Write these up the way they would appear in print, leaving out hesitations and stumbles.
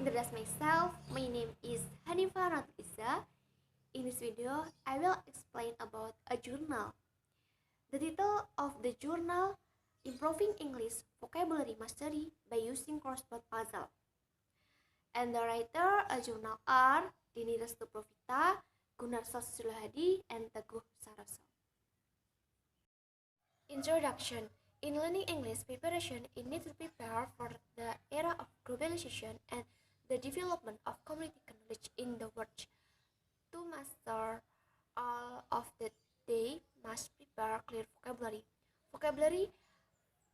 introduce myself. My name is Hanifa Hanatul Izza. In this video, I will explain about a journal. The title of the journal, Improving English Vocabulary Mastery by Using Crossword Puzzle. And the writer a journal are Dini Restu Profita, Gunar Sulhadi, and Teguh Saraso. Introduction. In learning English preparation, it needs to prepare for the era of globalization and the development of community knowledge in the world. To master all of that, they must prepare clear vocabulary. Vocabulary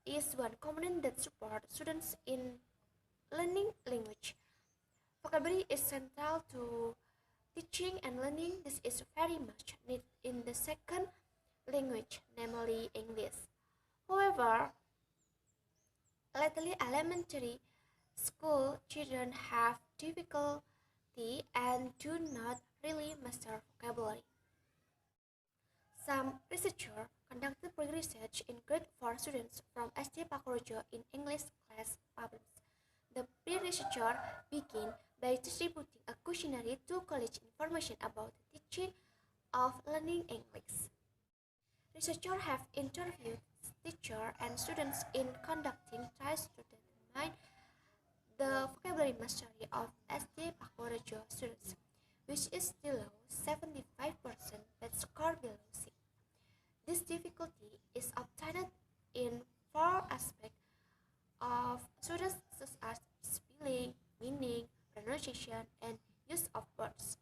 is one component that supports students in learning language. Vocabulary is central to teaching and learning. This is very much needed in the second language, namely English. However, lately elementary school children have difficulty and do not really master vocabulary. Some researchers conducted pre-research in grade 4 students from SD Pakurejo in English class problems. The pre-researcher began by distributing a questionnaire to college information about the teaching of learning English. Researchers have interviewed teachers and students in conducting trials to determine the vocabulary mastery of SD Pakurejo students, which is below 75% but score below C. This difficulty is obtained in four aspects of students such as spelling, meaning, pronunciation, and use of words.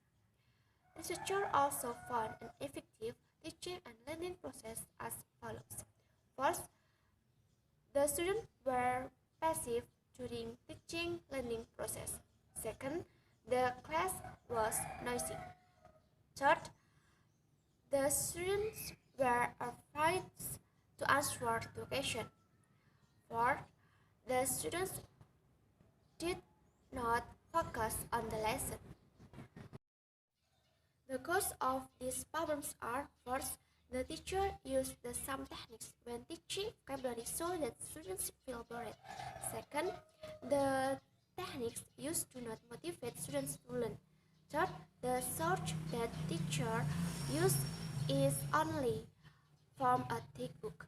Researchers also found an effective teaching and learning process as follows. First, the students were passive during teaching learning process. Second, the class was noisy. Third, the students were afraid to answer the question. Fourth, the students did not focus on the lesson. The cause of these problems are: first, the teacher used the same techniques when teaching vocabulary so that students feel bored. Second, the techniques used do not motivate students to learn. Third, the source that teacher used is only from a textbook.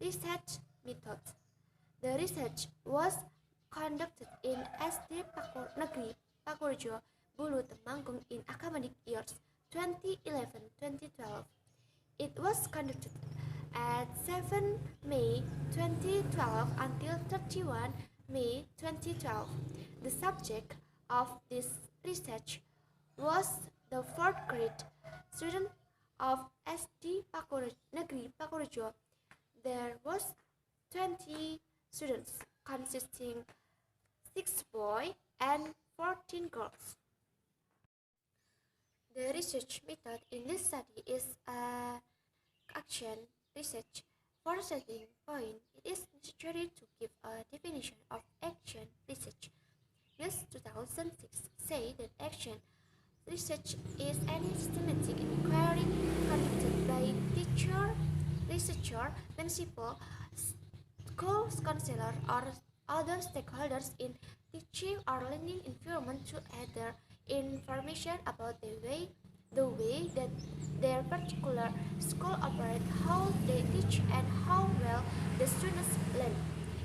Research methods. The research was conducted in SD Negeri Pakurejo, Bulu Temanggung in academic years 2011-2012. It was conducted at 7 May 2012 until 31 May 2012. The subject of this research was the fourth grade student of SD Negeri Pakurejo. There was 20 students consisting 6 boys and 14 girls. The research method in this study is action research. For starting point, it is necessary to give a definition of action research. Yes, 2006 say that action research is any systematic inquiry conducted by teacher, researcher, principal, school counselor, or other stakeholders in teaching or learning environment to gather information about the way that their particular school operates, how they teach, and how well the students learn.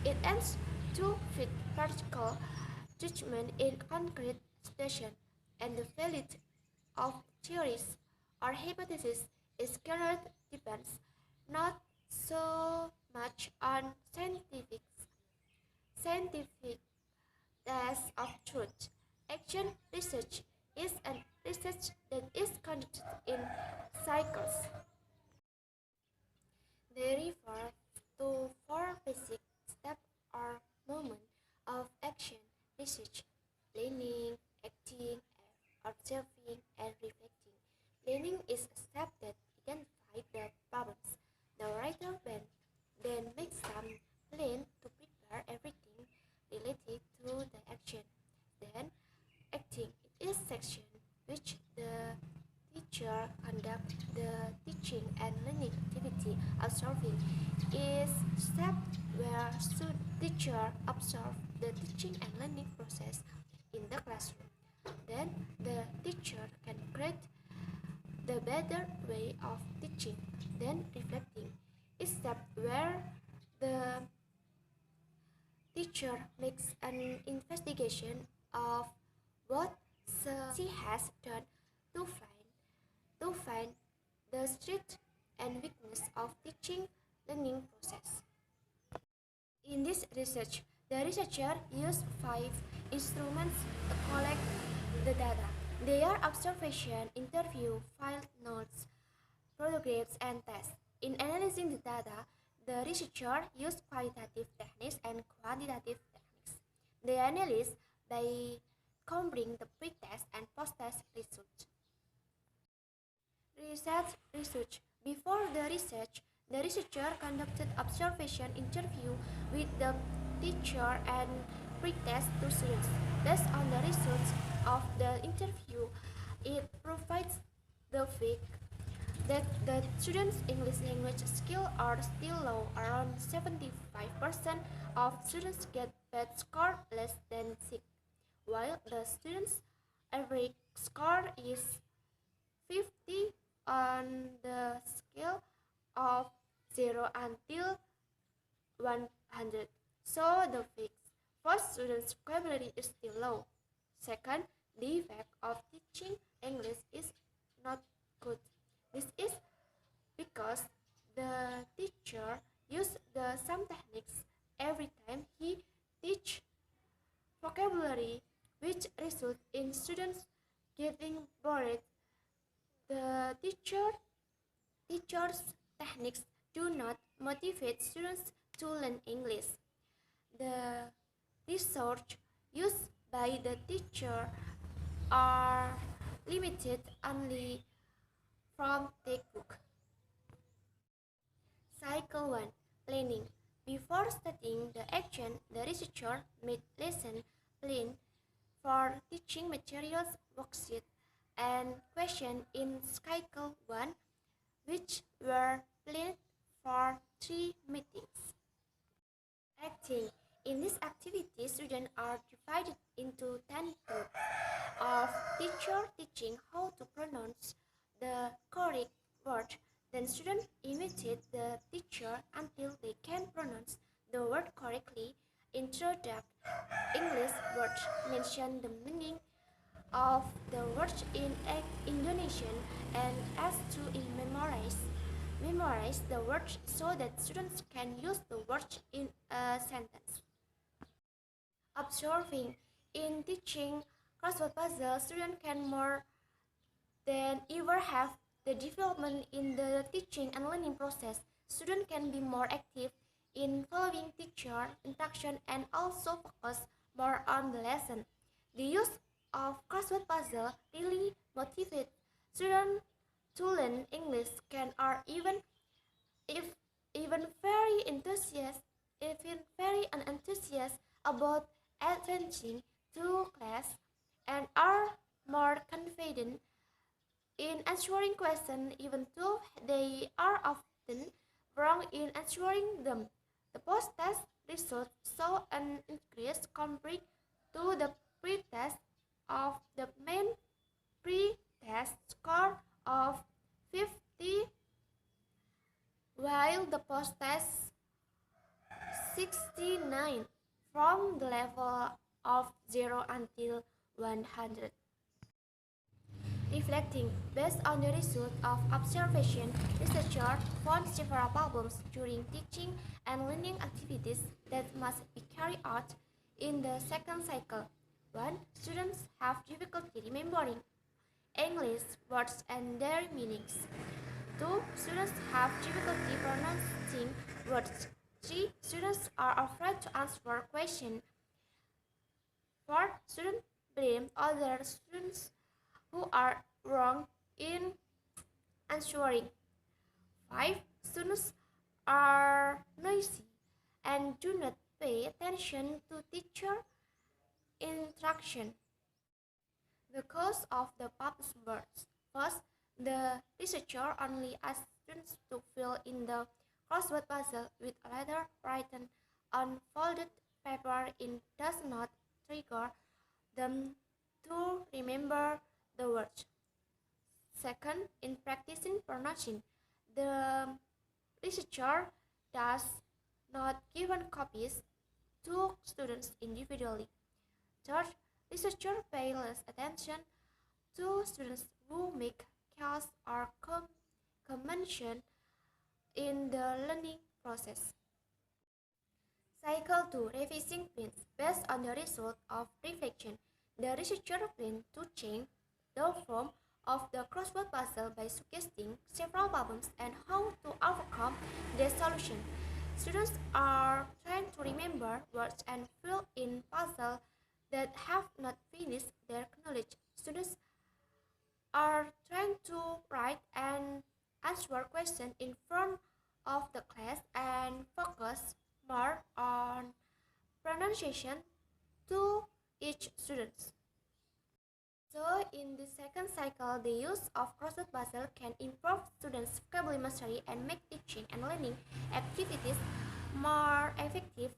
It aims to fit practical judgment in concrete situation, and the validity of theories or hypotheses is current depends not so much on scientific test of truth. Action research is a research that is conducted in cycles. They refer to four basic steps or moments of action research: planning, acting, observing, and reflecting. Planning is a step that identifies the problems. The writer then makes some plan to prepare everything related to the action. Then, acting, it is section which the teacher conducts the teaching and learning activity. Observing is step where teacher observe the teaching and learning process. in the classroom. Then the teacher can create the better way of teaching than reflecting, except where the teacher makes an investigation of what she has done to find the strength and weakness of teaching learning process. In this research, the researcher used 5 instruments to collect the data. They are observation, interview, field notes, photographs, and tests. In analyzing the data, the researcher used qualitative techniques and quantitative techniques. They analyzed by comparing the pre-test and post-test results. Research. Before the researcher conducted observation interview with the teacher and pre-test to students. Based on the results of the interview, it provides the fact that the students' English language skills are still low. Around 75% of students get bad score less than 6, while the students' average score is 50 on the scale of 0 until 100. So the first, students' vocabulary is still low. Second, the effect of teaching English is not good. This is because the teacher uses the same techniques every time he teach vocabulary, which results in students getting bored. The teacher's techniques do not motivate students to learn English. The research used by the teacher are limited only from textbook. Cycle 1. Planning. Before starting the action, the researcher made lesson plan for teaching materials, worksheet, and question in cycle 1, which were planned for 3 meetings. Acting. In this activity, students are divided into 10 groups of teacher teaching how to pronounce the correct word. Then students imitate the teacher until they can pronounce the word correctly. Introduce English words. Mention the meaning of the words in Indonesian and ask to memorize the words so that students can use the words in a sentence. Observing. In teaching crossword puzzle, students can more than ever have the development in the teaching and learning process. Students can be more active in following teacher instruction and also focus more on the lesson. The use of crossword puzzle really motivates students to learn English can are even very enthusiastic about advancing to class and are more confident in answering questions even though they are often wrong in answering them. The post-test results show an increase compared to the pre-test of the main pre-test score of 50, while the post-test 69 from the level of 0 until 100. Reflecting. Based on the result of observation, researchers found several problems during teaching and learning activities that must be carried out in the second cycle. 1. Students have difficulty remembering English words and their meanings. 2. Students have difficulty pronouncing words. 3. Students are afraid to answer questions. 4. Students blame other students who are wrong in answering. 5. Students are noisy and do not pay attention to teacher instruction. The cause of the published words. First, the researcher only asked students to fill in the crossword puzzle with a letter written on folded paper. It does not trigger them to remember the words. Second, in practicing pronouncing, the researcher does not give copies to students individually. Third, researchers pay less attention to students who make chaos or commotion in the learning process. Cycle 2. Revising plans. Based on the result of reflection, the researcher planned to change the form of the crossword puzzle by suggesting several problems and how to overcome their solution. Students are trying to remember words and fill in puzzles that have not finished their knowledge. Students are trying to write and answer questions in front of the class and focus more on pronunciation to each student. So in the second cycle, the use of crossword puzzle can improve students' vocabulary mastery and make teaching and learning activities more effective.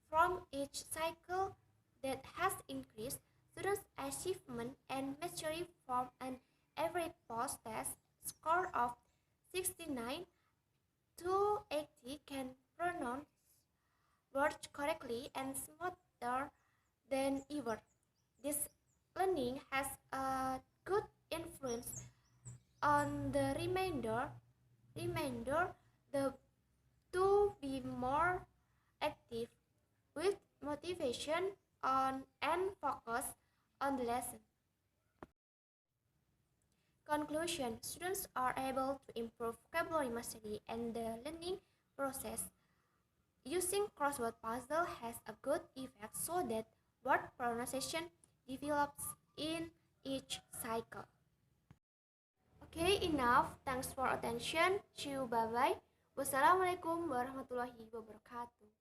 From each cycle that has increased, students' achievement and mastery from an average post-test score of 69 to 80 can pronounce words correctly and smoother than ever. This learning has a good influence on the remainder the to be more active with motivation on and focus on the lesson. Conclusion: students are able to improve vocabulary mastery and the learning process. Using crossword puzzle has a good effect so that word pronunciation develops in each cycle. Okay, enough. Thanks for attention. See you. Bye bye. Wassalamualaikum warahmatullahi wabarakatuh.